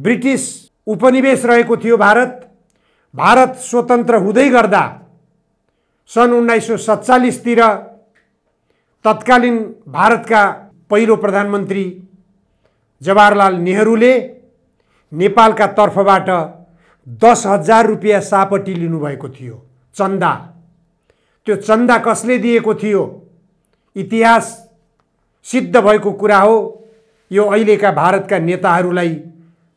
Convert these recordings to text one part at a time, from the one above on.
British उपनिवेश रहेको थियो भारत स्वतन्त्र हुँदै गर्दा सन् 1947 तिर तत्कालीन भारतका पहिलो प्रधानमन्त्री जवाहरलाल नेहरूले नेपालका तर्फबाट 10,000 रुपैयाँ सापटी लिनुभएको थियो चन्दा। त्यो चन्दा कसले दिएको थियो इतिहास सिद्ध भएको कुरा हो। यो अहिलेका भारतका नेताहरूलाई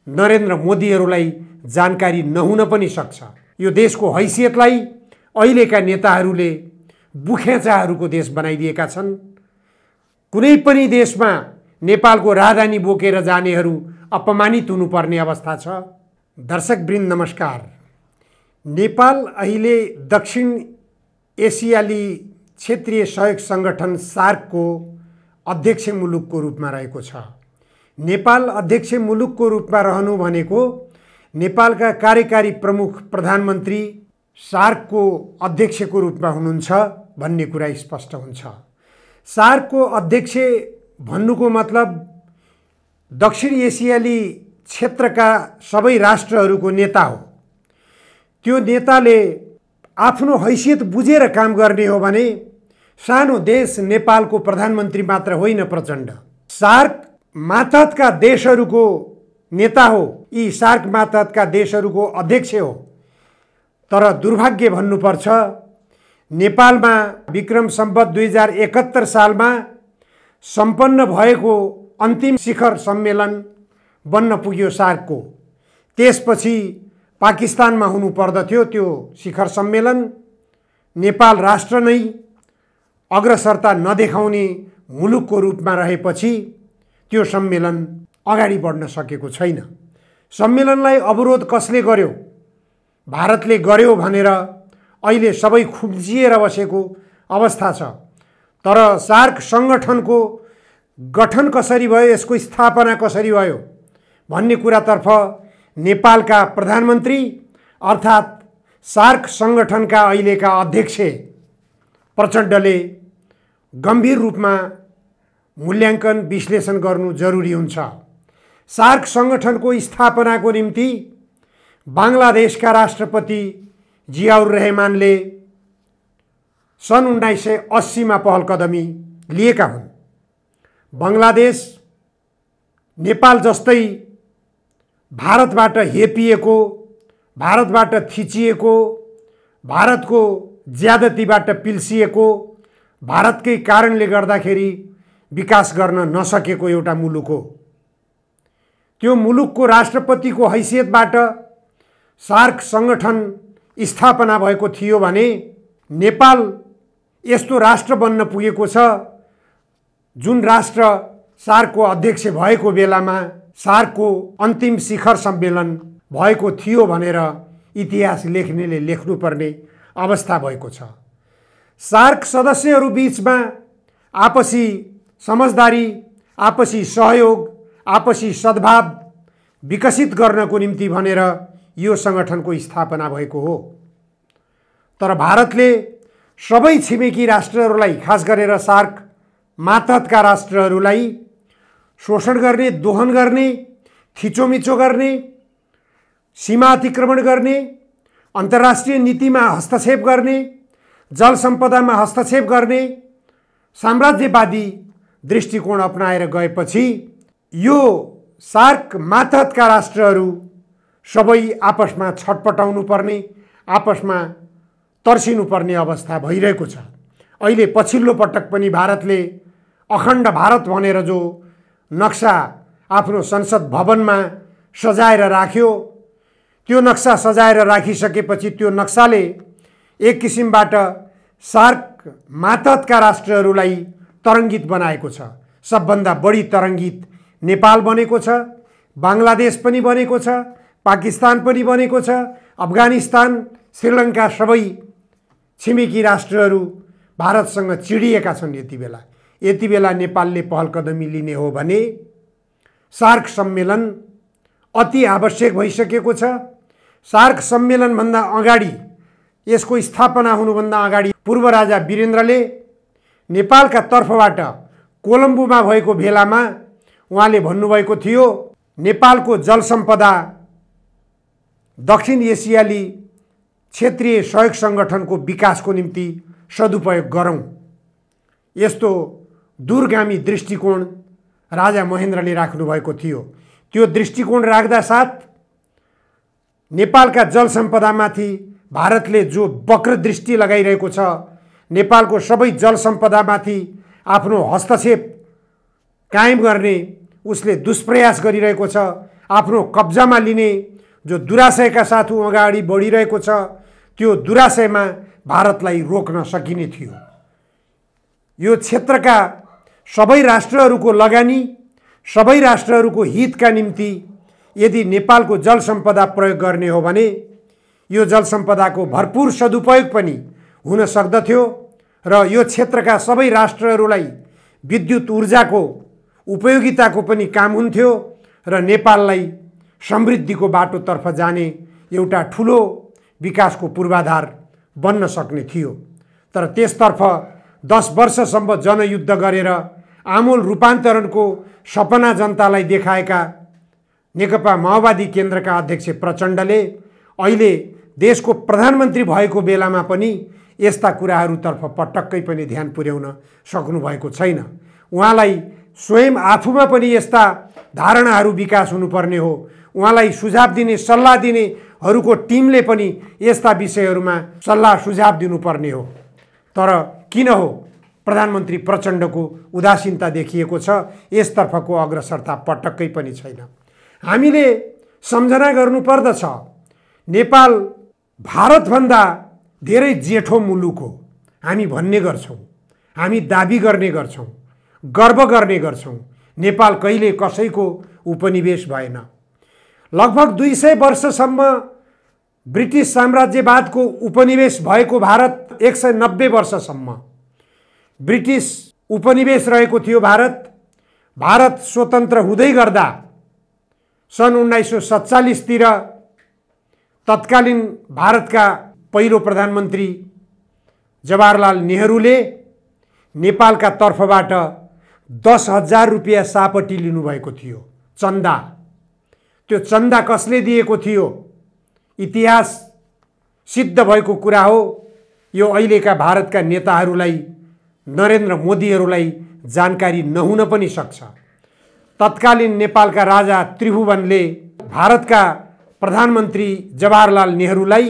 नरेन्द्र मोदीहरूलाई जानकारी नहुन पनि सक्छ। यो देशको हैसियतलाई अहिलेका नेताहरूले बुखेचाहरूको देश बनाइदिएका छन्। कुनै पनि देशमा नेपालको राजधानी बोकेर जानेहरू अपमानित हुनुपर्ने अवस्था छ। दर्शकवृन्द नमस्कार। नेपाल अहिले दक्षिण एसियाली क्षेत्रीय सहयोग सङ्गठन सार्कको अध्यक्ष मुलुकको रूपमा रहेको छ। नेपाल अध्यक्ष मुलुकको रूपमा रहनु भनेको नेपालका कार्यकारी प्रमुख प्रधानमन्त्री सार्कको अध्यक्षको रूपमा हुनुहुन्छ भन्ने कुरा स्पष्ट हुन्छ। सार्कको अध्यक्ष भन्नुको मतलब दक्षिण एसियाली क्षेत्रका सबै राष्ट्रहरूको नेता हो। त्यो नेताले आफ्नो हैसियत बुझेर काम गर्ने हो भने सानो देश नेपालको प्रधानमन्त्री मात्र होइन प्रचण्ड, सार्क मातहतका देशहरूको नेता हो। यी सार्क मातहतका देशहरूको अध्यक्ष हो। तर दुर्भाग्य भन्नुपर्छ, नेपालमा विक्रम सम्वत 2071 सालमा सम्पन्न भएको अन्तिम शिखर सम्मेलन बन्न पुग्यो सार्कको। त्यसपछि पाकिस्तानमा हुनु पर्दथ्यो त्यो शिखर सम्मेलन। नेपाल राष्ट्र नै अग्रसरता नदेखाउने मुलुकको रूपमा रहेपछि त्यो सम्मेलन अगाडि बढ्न सकेको छैन। सम्मेलनलाई अवरोध कसले गर्यो? भारतले गर्यो भनेर अहिले सबै खुम्चिएर बसेको अवस्था छ। तर सार्क सङ्गठनको गठन कसरी भयो, यसको स्थापना कसरी भयो भन्ने कुरातर्फ नेपालका प्रधानमन्त्री अर्थात् सार्क सङ्गठनका अहिलेका अध्यक्ष प्रचण्डले गम्भीर रूपमा मूल्याङ्कन विश्लेषण गर्नु जरुरी हुन्छ। सार्क सङ्गठनको स्थापनाको निम्ति बाङ्लादेशका राष्ट्रपति जियाउर रहमानले सन् 1980 मा पहल कदमी लिएका हुन्। बङ्गलादेश नेपाल जस्तै भारतबाट हेपिएको, भारतबाट थिचिएको, भारतको ज्यादतीबाट पिल्सिएको, भारतकै कारणले गर्दाखेरि विकास गर्न नसकेको एउटा मुलुक हो। त्यो मुलुकको राष्ट्रपतिको हैसियतबाट सार्क सङ्गठन स्थापना भएको थियो भने नेपाल यस्तो राष्ट्र बन्न पुगेको छ जुन राष्ट्र सार्कको अध्यक्ष भएको बेलामा सार्कको अन्तिम शिखर सम्मेलन भएको थियो भनेर इतिहास लेख्नेले लेख्नुपर्ने अवस्था भएको छ। सार्क सदस्यहरू बीचमा आपसी समझदारी, आपसी सहयोग, आपसी सद्भाव विकसित गर्नको निम्ति भनेर यो सङ्गठनको स्थापना भएको हो। तर भारतले सबै छिमेकी राष्ट्रहरूलाई, खास गरेर सार्क मातहतका राष्ट्रहरूलाई शोषण गर्ने, दोहन गर्ने, थिचोमिचो गर्ने, सीमा अतिक्रमण गर्ने, अन्तर्राष्ट्रिय नीतिमा हस्तक्षेप गर्ने, जल सम्पदामा हस्तक्षेप गर्ने साम्राज्यवादी दृष्टिकोण अपनाएर गएपछि यो सार्क मातहतका राष्ट्रहरू सबै आपसमा छटपटाउनु पर्ने, आपसमा तर्सिनु पर्ने अवस्था भइरहेको छ। अहिले पछिल्लो पटक पनि भारतले अखण्ड भारत भनेर जो नक्सा आफ्नो संसद भवनमा सजाएर राख्यो, त्यो नक्सा सजाएर राखिसकेपछि त्यो नक्साले एक किसिमबाट सार्क मातहतका राष्ट्रहरूलाई तरङ्गित बनाएको छ। सबभन्दा बढी तरङ्गित नेपाल बनेको छ, बाङ्लादेश पनि बनेको छ, पाकिस्तान पनि बनेको छ, अफगानिस्तान, श्रीलङ्का सबै छिमेकी राष्ट्रहरू भारतसँग चिडिएका छन्। यति बेला नेपालले पहल कदमी लिने हो भने सार्क सम्मेलन अति आवश्यक भइसकेको छ। सार्क सम्मेलनभन्दा अगाडि, यसको स्थापना हुनुभन्दा अगाडि पूर्व राजा वीरेन्द्रले नेपालका तर्फबाट कोलम्बोमा भएको भेलामा उहाँले भन्नुभएको थियो, नेपालको जल सम्पदा दक्षिण एसियाली क्षेत्रीय सहयोग सङ्गठनको विकासको निम्ति सदुपयोग गरौँ। यस्तो दूरगामी दृष्टिकोण राजा महेन्द्रले राख्नुभएको थियो। त्यो दृष्टिकोण राख्दा साथ नेपालका जल सम्पदामाथि भारतले जो वक्र दृष्टि लगाइरहेको छ, नेपालको सबै जल सम्पदामाथि आफ्नो हस्तक्षेप कायम गर्ने उसले दुष्प्रयास गरिरहेको छ, आफ्नो कब्जामा लिने जो दुराशयका साथ ऊ अगाडि बढिरहेको छ, त्यो दुराशयमा भारतलाई रोक्न सकिने थियो। यो क्षेत्रका सबै राष्ट्रहरूको लगानी, सबै राष्ट्रहरूको हितका निम्ति यदि नेपालको जल सम्पदा प्रयोग गर्ने हो भने यो जल सम्पदाको भरपूर सदुपयोग पनि हुन सक्दथ्यो र यो क्षेत्रका सबै राष्ट्रहरूलाई विद्युत ऊर्जाको उपयोगिताको पनि काम हुन्थ्यो र नेपाललाई समृद्धिको बाटोतर्फ जाने एउटा ठुलो विकासको पूर्वाधार बन्न सक्ने थियो। तर त्यसतर्फ 10 वर्षसम्म जनयुद्ध गरेर आमूल रूपान्तरणको सपना जनतालाई देखाएका नेकपा माओवादी केन्द्रका अध्यक्ष प्रचण्डले अहिले देशको प्रधानमन्त्री भएको बेलामा पनि यस्ता कुराहरूतर्फ पटक्कै पनि ध्यान पुर्याउन सक्नुभएको छैन। उहाँलाई स्वयं आफूमा पनि यस्ता धारणाहरू विकास हुनुपर्ने हो। उहाँलाई सुझाव दिने, सल्लाह दिनेहरूको टिमले पनि यस्ता विषयहरूमा सल्लाह सुझाव दिनुपर्ने हो। तर किन हो प्रधानमन्त्री प्रचण्डको उदासीनता देखिएको छ? यसतर्फको अग्रसरता पटक्कै पनि छैन। हामीले सम्झना गर्नुपर्दछ, नेपाल भारतभन्दा धेरै जेठो मुलुक हो। हामी भन्ने गर्छौँ, हामी दाबी गर्ने गर्छौँ, गर्व गर्ने गर्छौँ। नेपाल कहिले कसैको उपनिवेश भएन। लगभग 200 वर्षसम्म ब्रिटिस साम्राज्यवादको उपनिवेश भएको भारत 190 वर्षसम्म ब्रिटिस उपनिवेश रहेको थियो। भारत स्वतन्त्र हुँदै गर्दा सन् 1947 तिर तत्कालीन भारतका पहिलो प्रधानमन्त्री जवाहरलाल नेहरूले नेपालका तर्फबाट 10,000 रुपियाँ सापटी लिनुभएको थियो चन्दा। त्यो चन्दा कसले दिएको थियो? इतिहास सिद्ध भएको कुरा हो। यो अहिलेका भारतका नेताहरूलाई, नरेन्द्र मोदीहरूलाई जानकारी नहुन पनि सक्छ। तत्कालीन नेपालका राजा त्रिभुवनले भारतका प्रधानमन्त्री जवाहरलाल नेहरूलाई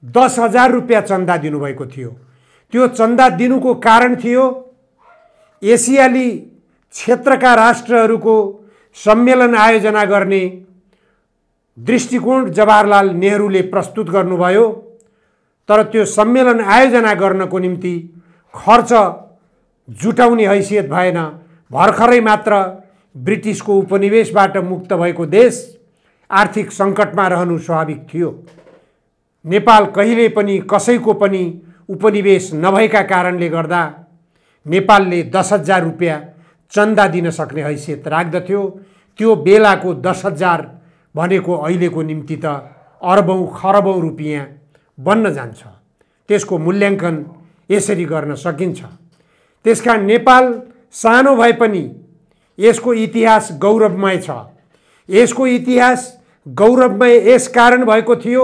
10,000 रुपियाँ चन्दा दिनुभएको थियो। त्यो चन्दा दिनुको कारण थियो एसियाली क्षेत्रका राष्ट्रहरूको सम्मेलन आयोजना गर्ने दृष्टिकोण जवाहरलाल नेहरूले प्रस्तुत गर्नुभयो। तर त्यो सम्मेलन आयोजना गर्नको निम्ति खर्च जुटाउने हैसियत भएन। भर्खरै मात्र ब्रिटिसको उपनिवेशबाट मुक्त भएको देश आर्थिक सङ्कटमा रहनु स्वाभाविक थियो। नेपाल कहिले पनि कसैको पनि उपनिवेश नभएका कारणले गर्दा नेपालले 10,000 रुपियाँ चन्दा दिन सक्ने हैसियत राख्दथ्यो। त्यो बेलाको 10,000 भनेको अहिलेको निम्ति त अरबौँ खरबौँ रुपियाँ बन्न जान्छ। त्यसको मूल्याङ्कन यसरी गर्न सकिन्छ। त्यसकारण नेपाल सानो भए पनि यसको इतिहास गौरवमय छ। यसको इतिहास गौरवमय यस कारण भएको थियो,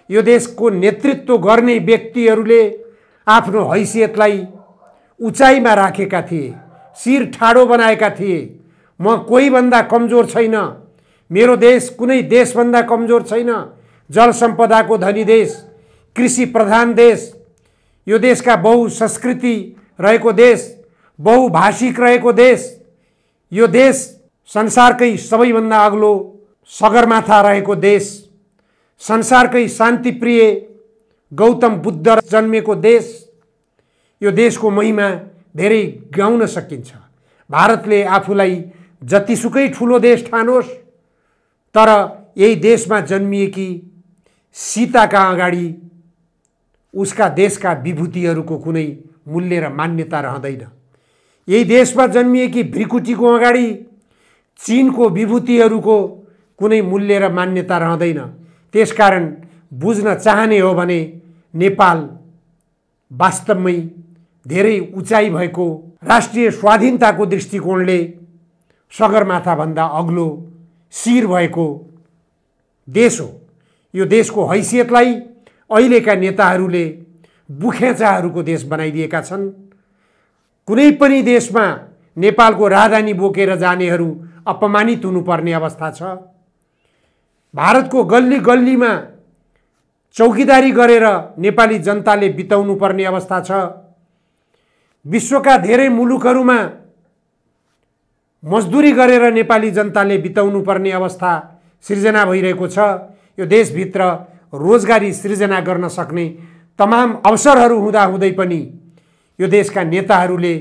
यो देशको नेतृत्व गर्ने व्यक्तिहरूले आफ्नो हैसियतलाई उचाइमा राखेका थिए, शिर ठाडो बनाएका थिए। म कोहीभन्दा कमजोर छैन, मेरो देश कुनै देशभन्दा कमजोर छैन, जल सम्पदाको धनी देश, कृषि प्रधान देश, यो देशका बहुसंस्कृति रहेको देश, बहुभाषिक रहेको देश, यो देश संसारकै सबैभन्दा अग्लो सगरमाथा रहेको देश, संसारकै शान्तिप्रिय गौतम बुद्ध जन्मेको देश। यो देशको महिमा धेरै गाउन सकिन्छ। भारतले आफूलाई जतिसुकै ठुलो देश ठानोस्, तर यही देशमा जन्मिएकी सीताका अगाडि उसका देशका विभूतिहरूको कुनै मूल्य र मान्यता रहँदैन। यही देशमा जन्मिएकी भ्रिकुटीको अगाडि चीनको विभूतिहरूको कुनै मूल्य र मान्यता रहँदैन। त्यसकारण बुझ्न चाहने हो भने नेपाल वास्तवमै धेरै उचाइ भएको राष्ट्रिय स्वाधीनताको दृष्टिकोणले सगरमाथाभन्दा अग्लो शिर भएको देश हो। यो देशको हैसियतलाई अहिलेका नेताहरूले बुखेचाहरूको देश बनाइदिएका छन्। कुनै पनि देशमा नेपालको राजधानी बोकेर जानेहरू अपमानित हुनुपर्ने अवस्था छ। भारतको गल्ली गल्लीमा चौकीदारी गरेर नेपाली जनताले बिताउनु पर्ने अवस्था छ। विश्वका धेरै मुलुकहरूमा मजदुरी गरेर नेपाली जनताले बिताउनु पर्ने अवस्था सृजना भइरहेको छ। यो देशभित्र रोजगारी सृजना गर्न सक्ने तमाम अवसरहरू हुँदाहुँदै पनि यो देशका नेताहरूले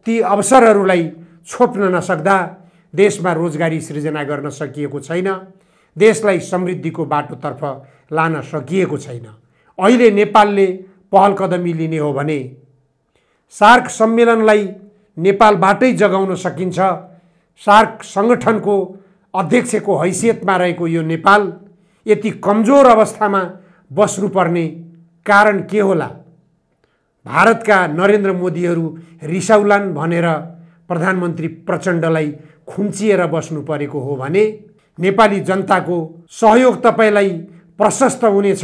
ती अवसरहरूलाई छोप्न नसक्दा देशमा रोजगारी सृजना गर्न सकिएको छैन। देशलाई समृद्धिको बाटोतर्फ लान सकिएको छैन। अहिले नेपालले पहल कदमी लिने हो भने सार्क सम्मेलनलाई नेपालबाटै जगाउन सकिन्छ। सार्क सङ्गठनको अध्यक्षको हैसियतमा रहेको यो नेपाल यति कमजोर अवस्थामा बस्नुपर्ने कारण के होला? भारतका नरेन्द्र मोदीहरू रिसाउलान् भनेर प्रधानमन्त्री प्रचण्डलाई खुम्चिएर बस्नु परेको हो भने नेपाली जनताको सहयोग तपाईलाई प्रशस्त हुनेछ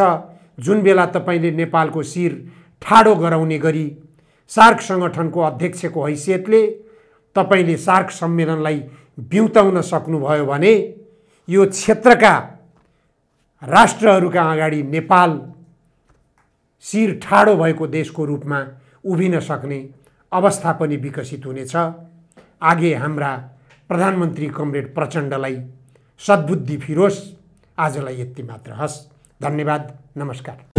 जुन बेला तपाईले नेपालको शिर ठाडो गराउने गरी सार्क सङ्गठनको अध्यक्षको हैसियतले तपाईले सार्क सम्मेलनलाई बिउताउन सक्नुभयो भने यो क्षेत्रका राष्ट्रहरूका अगाडि नेपाल शिर ठाडो भएको देशको रूपमा उभिन सक्ने अवस्था पनि विकसित हुनेछ। आगे हाम्रा प्रधानमन्त्री कमरेड प्रचण्डलाई सद्बुद्धि फिरोस्। आजलाई यति मात्र। हस्, धन्यवाद, नमस्कार।